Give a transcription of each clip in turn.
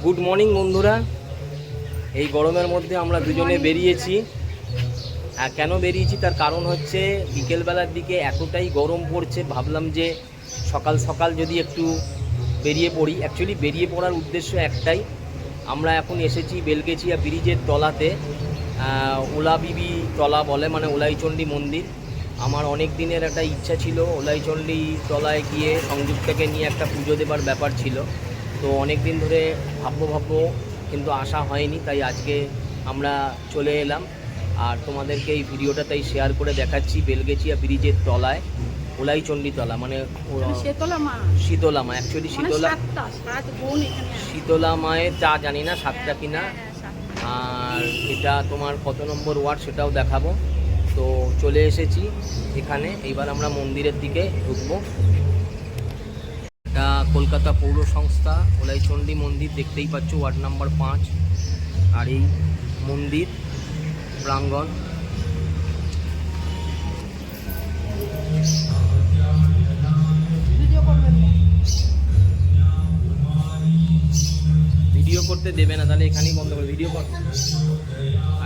Good morning বন্ধুরা। এই গরমের মধ্যে আমরা দুজনে বেরিয়েছি। কেন বেরিয়েছি তার কারণ হচ্ছে বিকেলবেলার দিকে এতটাই গরম পড়ছে, ভাবলাম যে সকাল সকাল যদি একটু বেরিয়ে পড়ি। অ্যাকচুয়ালি বেরিয়ে পড়ার উদ্দেশ্য একটাই, আমরা এখন এসেছি বেলগেছিয়া ব্রিজের তলাতে। ওলাবিবি তলা বলে, মানে ওলাইচণ্ডী মন্দির। আমার অনেক দিনের একটা ইচ্ছা ছিল ওলাইচণ্ডী তলায় গিয়ে সংযুক্তাকে নিয়ে একটা পুজো দেবার ব্যাপার ছিল। তো অনেক দিন ধরে ভাববো কিন্তু আসা হয়নি, তাই আজকে আমরা চলে এলাম। আর তোমাদেরকে এই ভিডিওটা তাই শেয়ার করে দেখাচ্ছি বেলগেছিয়া ব্রিজের তলায় ওলাইচণ্ডী তলা, মানে শীতলা মা। অ্যাকচুয়ালি শীতলা মায়ের চা জানি না সাতটা কিনা, আর এটা তোমার কত নম্বর ওয়ার্ড সেটাও দেখাবো। তো চলে এসেছি এখানে, এইবার আমরা মন্দিরের দিকে ঢুকবো। এটা কলকাতা পৌর সংস্থা ওলাইচণ্ডী মন্দির, দেখতেই পাচ্ছ, ওয়ার্ড নাম্বার 5। আর এই মন্দির প্রাঙ্গণ। ভিডিও করতে দেবে না, তাহলে এখানেই বন্ধ করে ভিডিও কর।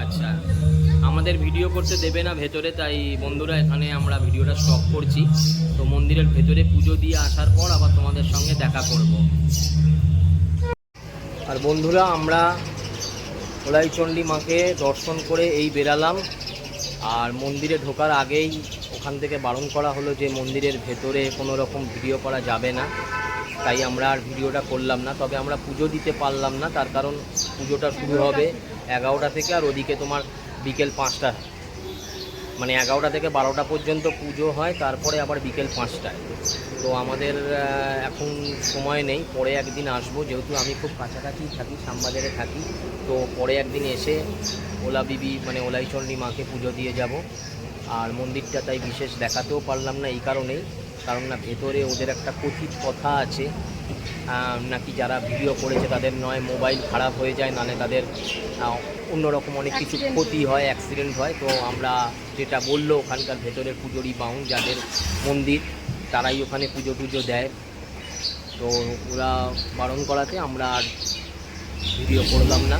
আচ্ছা, আমাদের ভিডিও করতে দেবে না ভেতরে, তাই বন্ধুরা এখানে আমরা ভিডিওটা স্টপ করছি। তো মন্দিরের ভেতরে পুজো দিয়ে আসার পর আবার তোমাদের সঙ্গে দেখা করব। আর বন্ধুরা, আমরা ওলাইচণ্ডী মাকে দর্শন করে এই বেরালাম। আর মন্দিরে ঢোকার আগেই ওখান থেকে বারণ করা হলো যে মন্দিরের ভেতরে কোনো রকম ভিডিও করা যাবে না, তাই আমরা আর ভিডিওটা করলাম না। তবে আমরা পুজো দিতে পারলাম না, তার কারণ পুজোটা শুরু হবে 11টা থেকে, আর ওদিকে তোমার বিকেল 5টা, মানে 11টা থেকে 12টা পর্যন্ত পুজো হয়, তারপরে আবার বিকেল 5টায়। তো আমাদের এখন সময় নেই, পরে একদিন আসবো, যেহেতু আমি খুব কাছাকাছি থাকি, শ্যামবাজারে থাকি। তো পরে একদিন এসে ওলাবিবি মানে ওলাইচণ্ডী মাকে পুজো দিয়ে যাব। আর মন্দিরটা তাই বিশেষ দেখাতেও পারলাম না এই কারণেই, কারণ না ভেতরে ওদের একটা কথিত কথা আছে নাকি যারা ভিডিও করেছে তাদের নয় মোবাইল খারাপ হয়ে যায়, নাহলে তাদের অন্যরকম অনেক কিছু ক্ষতি হয়, অ্যাক্সিডেন্ট হয়। তো আমরা যেটা বললো ওখানকার ভেতরের পুজোরই বাউন যাদের মন্দির, তারাই ওখানে পুজো টুজো দেয়। তো ওরা বারণ করাতে আমরা আর ভিডিও করলাম না।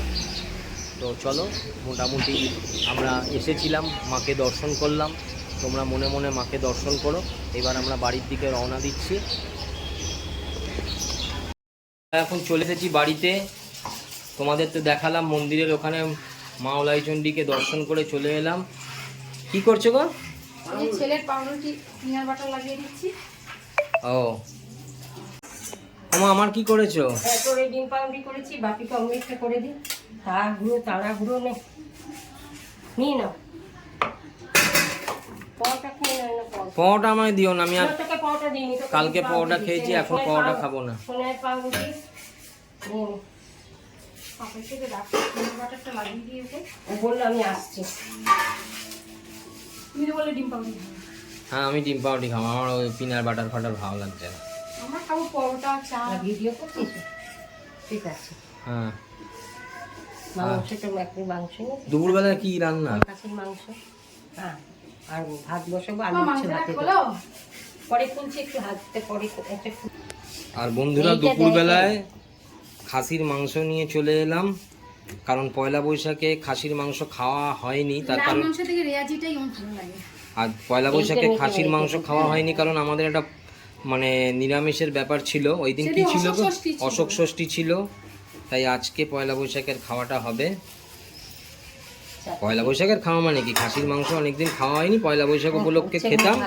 তো চলো, মোটামুটি আমরা এসেছিলাম, মাকে দর্শন করলাম। তোমরা মনে মনে মাকে দর্শন করো। এবার আমরা বাড়ির দিকে রওনা দিচ্ছি। এখন চলে এসেছি বাড়িতে। তোমাদের তো দেখালাম মন্দিরের ওখানে মা ওলাইচণ্ডীকে দর্শন করে চলে এলাম। কি করছো গো? ছেলের পাউরুটি পিনাট বাটার লাগিয়ে দিচ্ছি। ও আমা, আমার কি করেছো? তোর এই ডিম পাউরুটি করেছি, বাকিটা অমলেটটা করে দিই। তাড়াহুড়ো নেই, নিয়ে নাও। পাওয়াটা আমায় দিও না, আমি আর কালকে পাওয়াটা খেয়েছি, এখন পাওয়াটা খাবো না। সোনার পাউরুটি থেকে বাটারটা লাগিয়ে দিয়েছে, ও বললো আমি আসছি। তুমি তো বললে ডিম পাউরুটি। হ্যাঁ, আমি ডিম পাউরুটি খাবো, আমার ওই পিনাট বাটার ভালো লাগছে না। আমরা খাবো পরোটা, চা। ভিডিও করছিস? ঠিক আছে। হ্যাঁ, মাংসটা একটু মাংস দুপুরবেলা কি রান্না? খাসির মাংস। হ্যাঁ, আর ভাত বসাবো, আলু মাছ ভাতে পরে খুলছি, একটু হাতে পরে একটা। আর বন্ধুরা, দুপুরবেলায় খাসির মাংস নিয়ে চলে এলাম, কারণ পয়লা বৈশাখে খাসির মাংস খাওয়া হয়নি, তার কারণ আর পয়লা বৈশাখে খাসির মাংস খাওয়া হয়নি কারণ আমাদের একটা মানে নিরামিষের ব্যাপার ছিল। ওই দিন কি ছিল? অশোক ষষ্ঠী ছিল, তাই আজকে পয়লা বৈশাখের খাওয়াটা হবে। পয়লা বৈশাখের খাওয়া মানে কি, খাসির মাংস অনেকদিন খাওয়া হয়নি, পয়লা বৈশাখ উপলক্ষে খেতাম,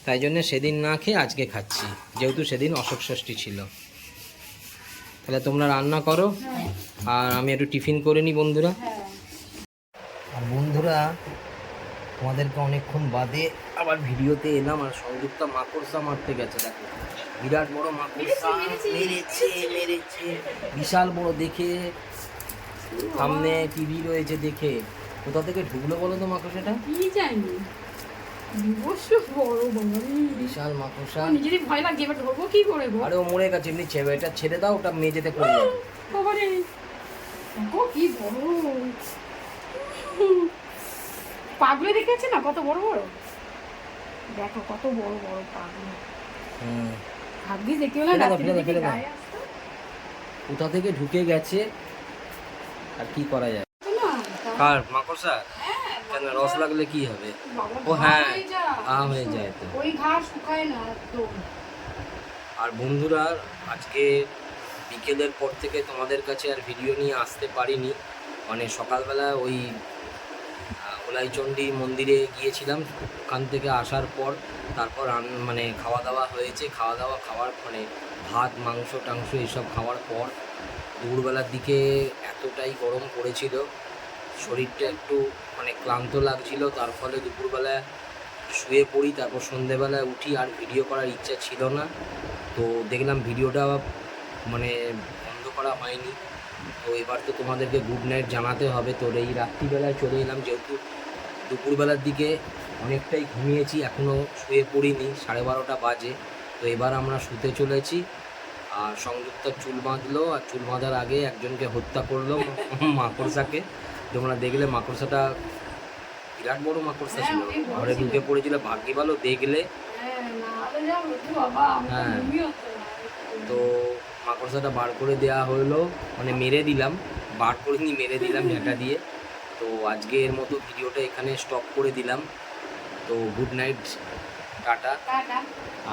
তাই জন্য সেদিন না খেয়ে আজকে খাচ্ছি, যেহেতু সেদিন অশোক ষষ্ঠী ছিল। তাহলে তোমরা রান্না করো, আর আমি একটু টিফিন করে নিই বন্ধুরা। আর বন্ধুরা, তোমাদেরকে অনেকক্ষণ বাদে আবার ভিডিওতে এলাম। আর সংযুক্তা মাকড়সা মারতে গেছে, দেখো বিরাট বড় মাকড়সা মেরেছে, বিশাল বড় দেখে, সামনে টিভি রয়েছে দেখে। কোথা থেকে ঢুকলো বলো তো মাকড়সাটা? কি জানি, বিশাল মাকড়সা। নিজেরই ভয় লাগে, এবার ধরবো কি করে? আরে ও মরে গেছে, এমনি এটা ছেড়ে দাও, ওটা মেঝেতে পড়ে যাবে। বাবারে, দেখো কি বড় পাগলে দেখেছে না, কত বড় বড়, দেখো কত বড় বড় পাগলে। ভাগ্যি দেখতে হলে কোথা থেকে ঢুকে গেছে আর কি করা যায়। কার মাকড়সা? কেন রস লাগলে কি হবে? ও হ্যাঁ, হয়ে যায় তো। ওই ঘাস শুকায় না একদম। আর বন্ধুরা, আজকে বিকেলের পর থেকে তোমাদের কাছে আর ভিডিও নিয়ে আসতে পারিনি। মানে সকালবেলা ওই ওলাইচণ্ডী মন্দিরে গিয়েছিলাম, ওখান থেকে আসার পর তারপর মানে খাওয়া দাওয়া হয়েছে, খাওয়ার মানে ভাত মাংস টাংস এসব খাওয়ার পর দুপুরবেলার দিকে এতটাই গরম পড়েছিল, শরীরটা একটু মানে ক্লান্ত লাগছিল, তার ফলে দুপুরবেলা শুয়ে পড়ি। তারপর সন্ধেবেলায় উঠি, আর ভিডিও করার ইচ্ছা ছিল না। তো দেখলাম ভিডিওটা মানে বন্ধ করা হয়নি। তো এবার তো তোমাদেরকে গুড নাইট জানাতে হবে। তো এই রাত্রিবেলায় চলে এলাম, যেহেতু দুপুরবেলার দিকে অনেকটাই ঘুমিয়েছি, এখনও শুয়ে পড়িনি, 12:30 বাজে। তো এবার আমরা শুতে চলেছি। আর সংযুক্তার চুল বাঁধলো, আর চুল বাঁধার আগে একজনকে হত্যা করলো, মাকড়সাকে। তোমরা দেখলে মাকড়সাটা বিরাট বড় মাকড়সা ছিল, ঘরে ঢুকে পড়েছিল। ভাগ্যি ভালো দেখলে। হ্যাঁ, তো মাকড়সাটা বার করে দেওয়া হলো, মানে মেরে দিলাম, বার করে নিয়ে মেরে দিলাম ঝাঁটা দিয়ে। তো আজকে এর মতো ভিডিওটা এখানে স্টপ করে দিলাম। তো গুড নাইট, টাটা।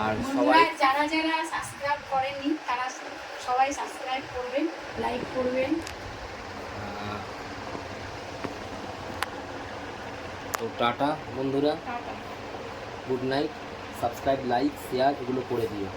আর সবাই যারা যারা সাবস্ক্রাইব করেননি তারা সবাই সাবস্ক্রাইব করবেন, লাইক করবেন। তো টাটা বন্ধুরা, good night. Subscribe, like, share এগুলো করে দিও।